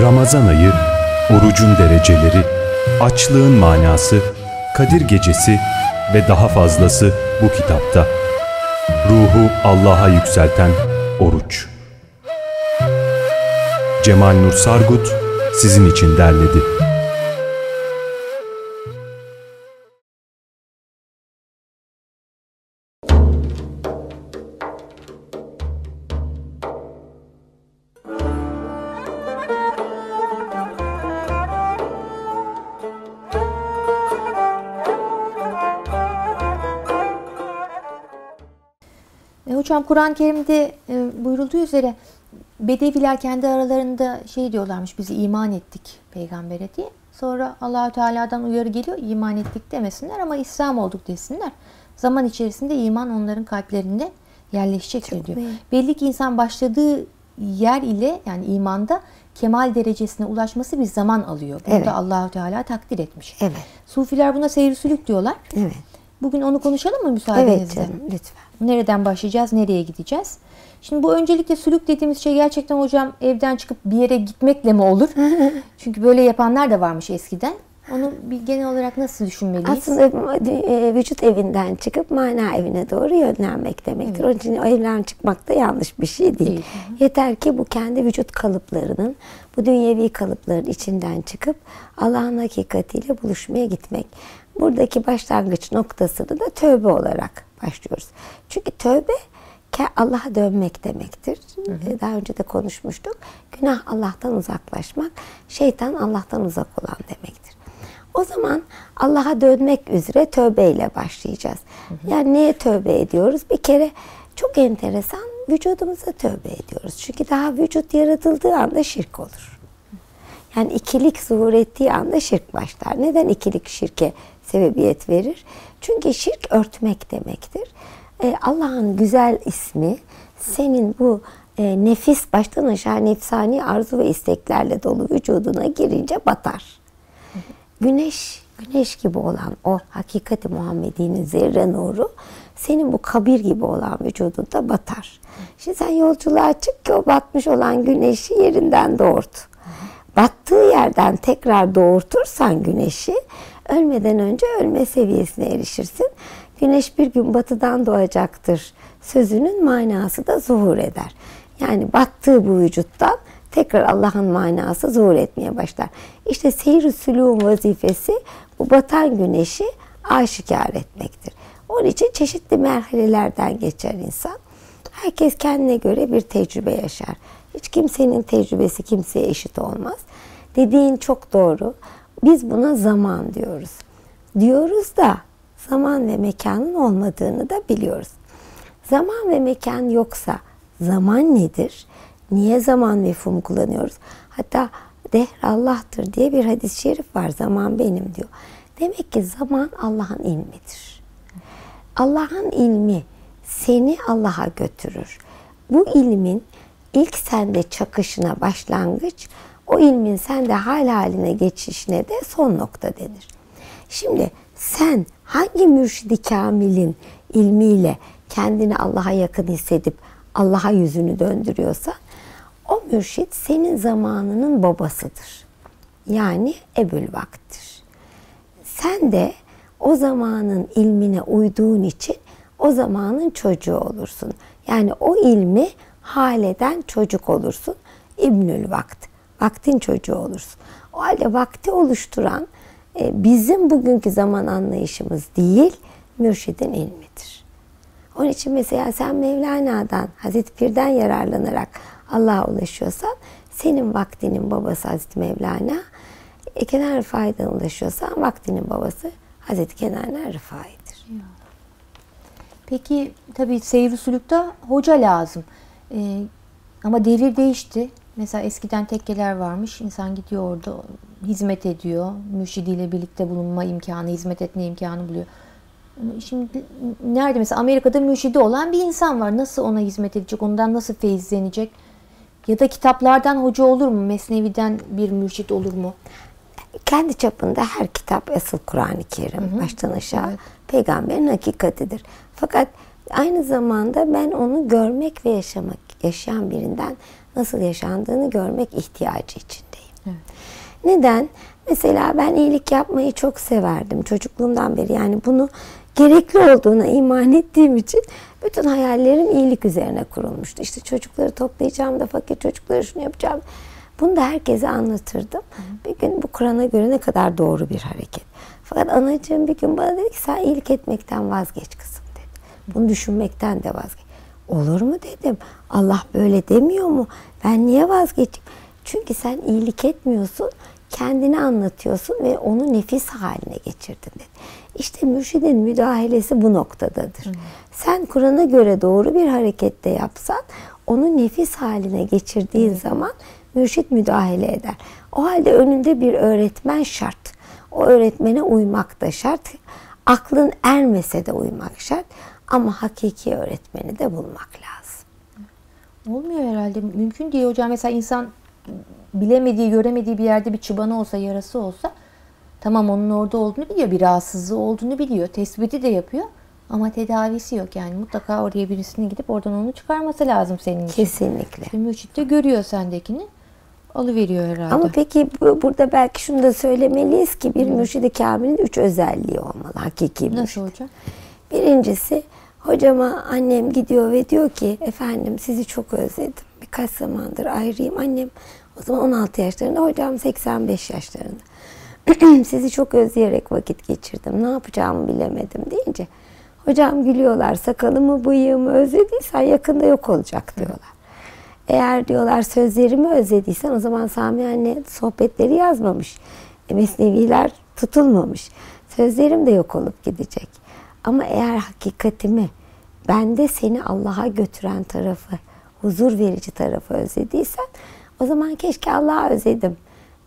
Ramazan ayı, orucun dereceleri, açlığın manası, Kadir Gecesi ve daha fazlası bu kitapta. Ruhu Allah'a yükselten oruç. Cemal Nur Sargut sizin için derledi. Hocam Kur'an-ı Kerim'de buyurulduğu üzere Bedeviler kendi aralarında şey diyorlarmış, biz iman ettik peygambere diye. Sonra Allahu Teala'dan uyarı geliyor, iman ettik demesinler ama İslam olduk desinler. Zaman içerisinde iman onların kalplerinde yerleşecektir diyor. Belli ki insan başladığı yer ile, yani imanda kemal derecesine ulaşması bir zaman alıyor. Bunu da Allahu Teala takdir etmiş. Evet. Sufiler buna seyr-i-sülük diyorlar. Evet. Bugün onu konuşalım mı müsaadenizle? Evet canım, lütfen. Nereden başlayacağız, nereye gideceğiz? Şimdi bu öncelikle sülük dediğimiz şey gerçekten hocam evden çıkıp bir yere gitmekle mi olur? Çünkü böyle yapanlar da varmış eskiden. Onu bir genel olarak nasıl düşünmeliyiz? Aslında vücut evinden çıkıp mana evine doğru yönlenmek demektir. Onun için o evden çıkmak da yanlış bir şey değil. Yeter ki bu kendi vücut kalıplarının, bu dünyevi kalıpların içinden çıkıp Allah'ın hakikatiyle buluşmaya gitmek. Buradaki başlangıç noktasını da tövbe olarak başlıyoruz. Çünkü tövbe Allah'a dönmek demektir. Daha önce de konuşmuştuk. Günah Allah'tan uzaklaşmak, şeytan Allah'tan uzak olan demektir. O zaman Allah'a dönmek üzere tövbeyle başlayacağız. Yani neye tövbe ediyoruz? Bir kere çok enteresan, vücudumuza tövbe ediyoruz. Çünkü daha vücut yaratıldığı anda şirk olur. Yani ikilik zuhur ettiği anda şirk başlar. Neden ikilik şirke sebebiyet verir? Çünkü şirk örtmek demektir. Allah'ın güzel ismi senin bu nefis, baştan aşağı nefsani arzu ve isteklerle dolu vücuduna girince batar. Güneş gibi olan o hakikati Muhammedi'nin zerre nuru senin bu kabir gibi olan vücudunda batar. Şimdi sen yolculuğa çık ki o batmış olan güneşi yerinden doğurt. Battığı yerden tekrar doğurtursan güneşi, ölmeden önce ölme seviyesine erişirsin. Güneş bir gün batıdan doğacaktır sözünün manası da zuhur eder. Yani battığı bu vücuttan tekrar Allah'ın manası zuhur etmeye başlar. İşte seyr-i sülûğün vazifesi bu batan güneşi aşikar etmektir. Onun için çeşitli merhalelerden geçer insan. Herkes kendine göre bir tecrübe yaşar. Hiç kimsenin tecrübesi kimseye eşit olmaz. Dediğin çok doğru. Biz buna zaman diyoruz. Diyoruz da zaman ve mekanın olmadığını da biliyoruz. Zaman ve mekan yoksa zaman nedir? Niye zaman mefhumu kullanıyoruz? Hatta dehr Allah'tır diye bir hadis-i şerif var. Zaman benim diyor. Demek ki zaman Allah'ın ilmidir. Allah'ın ilmi seni Allah'a götürür. Bu ilmin ilk sende çakışına başlangıç, o ilmin sende hal haline geçişine de son nokta denir. Şimdi sen hangi mürşid-i kamilin ilmiyle kendini Allah'a yakın hissedip Allah'a yüzünü döndürüyorsa, o mürşid senin zamanının babasıdır. Yani ebül vakttir. Sen de o zamanın ilmine uyduğun için o zamanın çocuğu olursun. Yani o ilmi haleden çocuk olursun. İbnül vakt. Vaktin çocuğu olursun. O halde vakti oluşturan bizim bugünkü zaman anlayışımız değil, mürşidin ilmidir. Onun için mesela sen Mevlana'dan, Hazreti Pir'den yararlanarak Allah'a ulaşıyorsan, senin vaktinin babası Hazreti Mevlana, Kenan Rıfai'den ulaşıyorsan vaktinin babası Hazreti Kenan Rıfai'dir. Peki tabii seyr-i sülükte hoca lazım. Ama devir değişti. Mesela eskiden tekkeler varmış. İnsan gidiyor orada hizmet ediyor. Mürşidiyle birlikte bulunma imkanı, hizmet etme imkanı buluyor. Şimdi nerede mesela Amerika'da mürşidi olan bir insan var. Nasıl ona hizmet edecek? Ondan nasıl feyizlenecek? Ya da kitaplardan hoca olur mu? Mesnevi'den bir mürşit olur mu? Kendi çapında her kitap asıl Kur'an-ı Kerim. Baştan aşağı peygamberin hakikatidir. Fakat aynı zamanda ben onu görmek ve yaşayan birinden nasıl yaşandığını görmek ihtiyacı içindeyim. Evet. Neden? Mesela ben iyilik yapmayı çok severdim çocukluğumdan beri. Yani bunu gerekli olduğuna iman ettiğim için bütün hayallerim iyilik üzerine kurulmuştu. İşte çocukları toplayacağım da fakir çocukları şunu yapacağım. Bunu da herkese anlatırdım. Bir gün bu Kur'an'a göre ne kadar doğru bir hareket. Fakat anacığım bir gün bana dedi ki sen iyilik etmekten vazgeç kızım dedi. Bunu düşünmekten de vazgeç. Olur mu dedim. Allah böyle demiyor mu? Ben niye vazgeçeyim? Çünkü sen iyilik etmiyorsun. Kendini anlatıyorsun ve onu nefis haline getirdin dedi. İşte mürşidin müdahalesi bu noktadadır. Sen Kur'an'a göre doğru bir harekette yapsan onu nefis haline geçirdiğin zaman mürşid müdahale eder. O halde önünde bir öğretmen şart. O öğretmene uymak da şart. Aklın ermese de uymak şart. Ama hakiki öğretmeni de bulmak lazım. Olmuyor herhalde. Mümkün değil hocam. Mesela insan bilemediği, göremediği bir yerde bir çıbanı olsa, yarası olsa tamam onun orada olduğunu biliyor. Bir rahatsızlığı olduğunu biliyor. Tespiti de yapıyor. Ama tedavisi yok. Yani mutlaka oraya birisinin gidip oradan onu çıkarması lazım senin için. Kesinlikle. Mürşit de görüyor sendekini. Alıveriyor herhalde. Ama peki burada belki şunu da söylemeliyiz ki bir mürşid-i kamilin 3 özelliği olmalı. Hakiki mürşid. Nasıl hocam? Birincisi hocama annem gidiyor ve diyor ki efendim sizi çok özledim. Birkaç zamandır ayrıyım. Annem o zaman 16 yaşlarında, hocam 85 yaşlarında. Sizi çok özleyerek vakit geçirdim. Ne yapacağımı bilemedim deyince hocam gülüyorlar. Sakalımı bıyığımı özlediysen yakında yok olacak diyorlar. Eğer diyorlar sözlerimi özlediysen o zaman Sami anne sohbetleri yazmamış. Mesneviler tutulmamış. Sözlerim de yok olup gidecek. Ama eğer hakikatimi, bende seni Allah'a götüren tarafı, huzur verici tarafı özlediysen o zaman keşke Allah'ı özledim,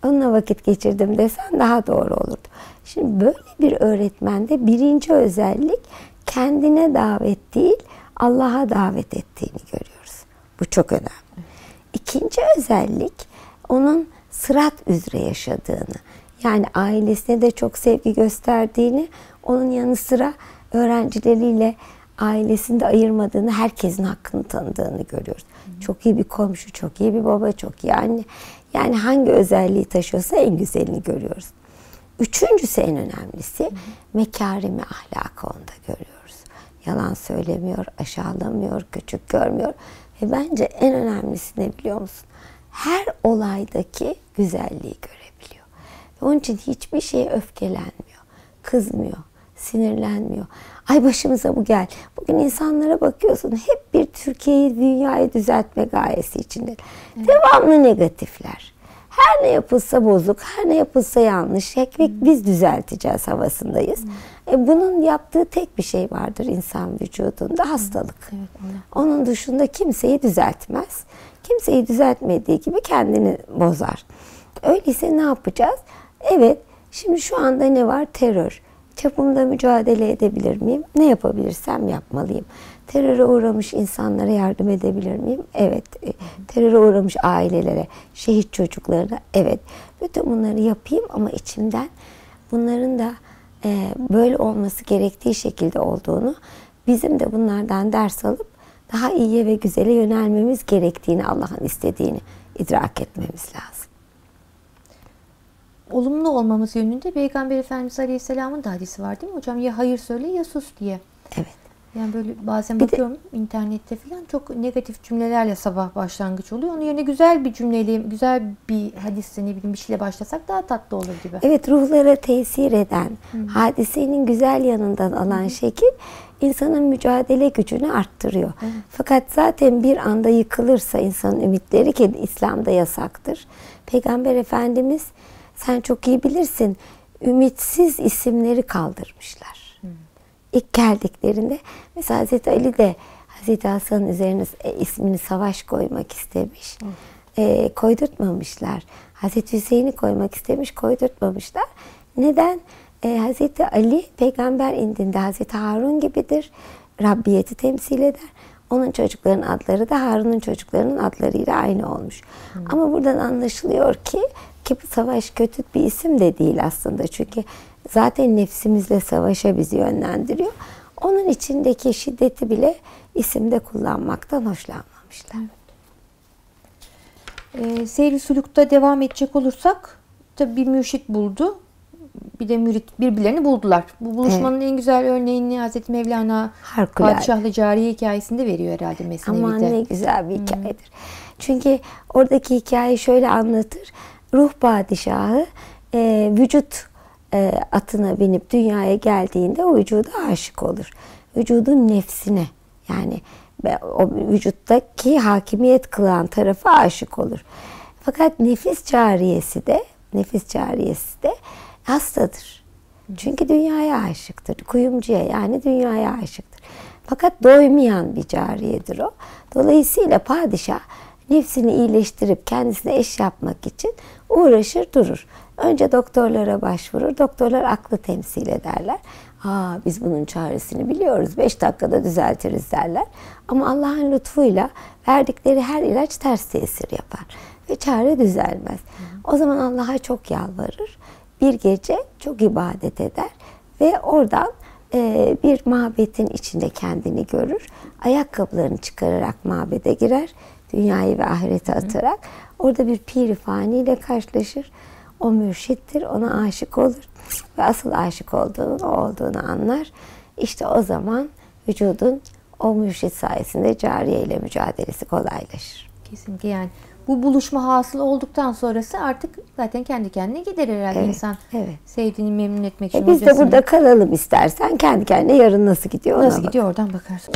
onunla vakit geçirdim desen daha doğru olurdu. Şimdi böyle bir öğretmende birinci özellik kendine davet değil Allah'a davet ettiğini görüyoruz. Bu çok önemli. İkinci özellik onun sırat üzere yaşadığını, yani ailesine de çok sevgi gösterdiğini, onun yanı sıra öğrencileriyle ailesini de ayırmadığını, herkesin hakkını tanıdığını görüyoruz. Çok iyi bir komşu, çok iyi bir baba, çok iyi anne. Yani hangi özelliği taşıyorsa en güzelini görüyoruz. Üçüncüsü en önemlisi mekarimi ahlakı onda görüyoruz. Yalan söylemiyor, aşağılamıyor, küçük görmüyor. Ve bence en önemlisi ne biliyor musun? Her olaydaki güzelliği görebiliyor. Ve onun için hiçbir şeye öfkelenmiyor, kızmıyor, sinirlenmiyor. Ay başımıza bu gel. Bugün insanlara bakıyorsun hep bir Türkiye'yi, dünyayı düzeltme gayesi içinde. Devamlı negatifler. Her ne yapılsa bozuk, her ne yapılsa yanlış. Biz düzelteceğiz havasındayız. Bunun yaptığı tek bir şey vardır insan vücudunda, hastalık. Evet, onun dışında kimseyi düzeltmez. Kimseyi düzeltmediği gibi kendini bozar. Öyleyse ne yapacağız? Evet, şimdi şu anda ne var? Terör. Çapımda mücadele edebilir miyim? Ne yapabilirsem yapmalıyım. Teröre uğramış insanlara yardım edebilir miyim? Evet. Teröre uğramış ailelere, şehit çocuklarına, evet. Bütün bunları yapayım ama içimden bunların da böyle olması gerektiği şekilde olduğunu, bizim de bunlardan ders alıp daha iyiye ve güzele yönelmemiz gerektiğini, Allah'ın istediğini idrak etmemiz lazım. Olumlu olmamız yönünde Peygamber Efendimiz Aleyhisselam'ın da hadisi var değil mi hocam? Ya hayır söyle ya sus diye. Evet. Yani böyle bazen bakıyorum internette falan çok negatif cümlelerle sabah başlangıç oluyor. Onun yerine güzel bir cümleyle, güzel bir hadisle, ne bileyim bir şeyle başlasak daha tatlı olur gibi. Evet, ruhlara tesir eden, hadisenin güzel yanından alan şekil insanın mücadele gücünü arttırıyor. Fakat zaten bir anda yıkılırsa insanın ümitleri, ki İslam'da yasaktır. Peygamber Efendimiz, sen çok iyi bilirsin, ümitsiz isimleri kaldırmışlar. İlk geldiklerinde mesela Hazreti Ali de Hazreti Hasan'ın üzerine ismini Savaş koymak istemiş. Koydurtmamışlar. Hazreti Hüseyin'i koymak istemiş, koydurtmamışlar. Neden? Hazreti Ali peygamber indinde Hazreti Harun gibidir. Rabbiyeti temsil eder. Onun çocuklarının adları da Harun'un çocuklarının adlarıyla aynı olmuş. Ama buradan anlaşılıyor ki bu Savaş kötü bir isim de değil aslında. Çünkü zaten nefsimizle savaşa bizi yönlendiriyor. Onun içindeki şiddeti bile isimde kullanmaktan hoşlanmamışlar. Seyri sülükte devam edecek olursak tabii bir mürşit buldu. Bir de mürit birbirlerini buldular. Bu buluşmanın en güzel örneğini Hazreti Mevlana Harikulade. Padişahlı Cariye hikayesinde veriyor herhalde Mesnevi'de. Aman ne güzel bir hikayedir. Çünkü oradaki hikayeyi şöyle anlatır. Ruh padişahı vücut atına binip dünyaya geldiğinde o vücuda aşık olur. Vücudun nefsine, yani o vücuttaki hakimiyet kılan tarafa aşık olur. Fakat nefis cariyesi de hastadır. Çünkü dünyaya aşıktır. Kuyumcuya, yani dünyaya aşıktır. Fakat doymayan bir cariyedir o. Dolayısıyla padişah nefsini iyileştirip kendisine eş yapmak için uğraşır durur. Önce doktorlara başvurur. Doktorlar aklı temsil ederler. Biz bunun çaresini biliyoruz. 5 dakikada düzeltiriz derler. Ama Allah'ın lütfuyla verdikleri her ilaç ters tesir yapar. Ve çare düzelmez. O zaman Allah'a çok yalvarır. Bir gece çok ibadet eder. Ve oradan bir mabetin içinde kendini görür. Ayakkabılarını çıkararak mabede girer. Dünyayı ve ahireti atarak. Orada bir pir-i fani ile karşılaşır. O mürşittir, ona aşık olur ve asıl aşık olduğunu, o olduğunu anlar. İşte o zaman vücudun o mürşit sayesinde cariye ile mücadelesi kolaylaşır. Kesinlikle, yani bu buluşma hasıl olduktan sonrası artık zaten kendi kendine gider herhalde insan. Evet. Sevdiğini memnun etmek için Biz de hocasını. burada kalalım istersen. Kendi kendine yarın nasıl gidiyor ona Nasıl gidiyor oradan bakarsın.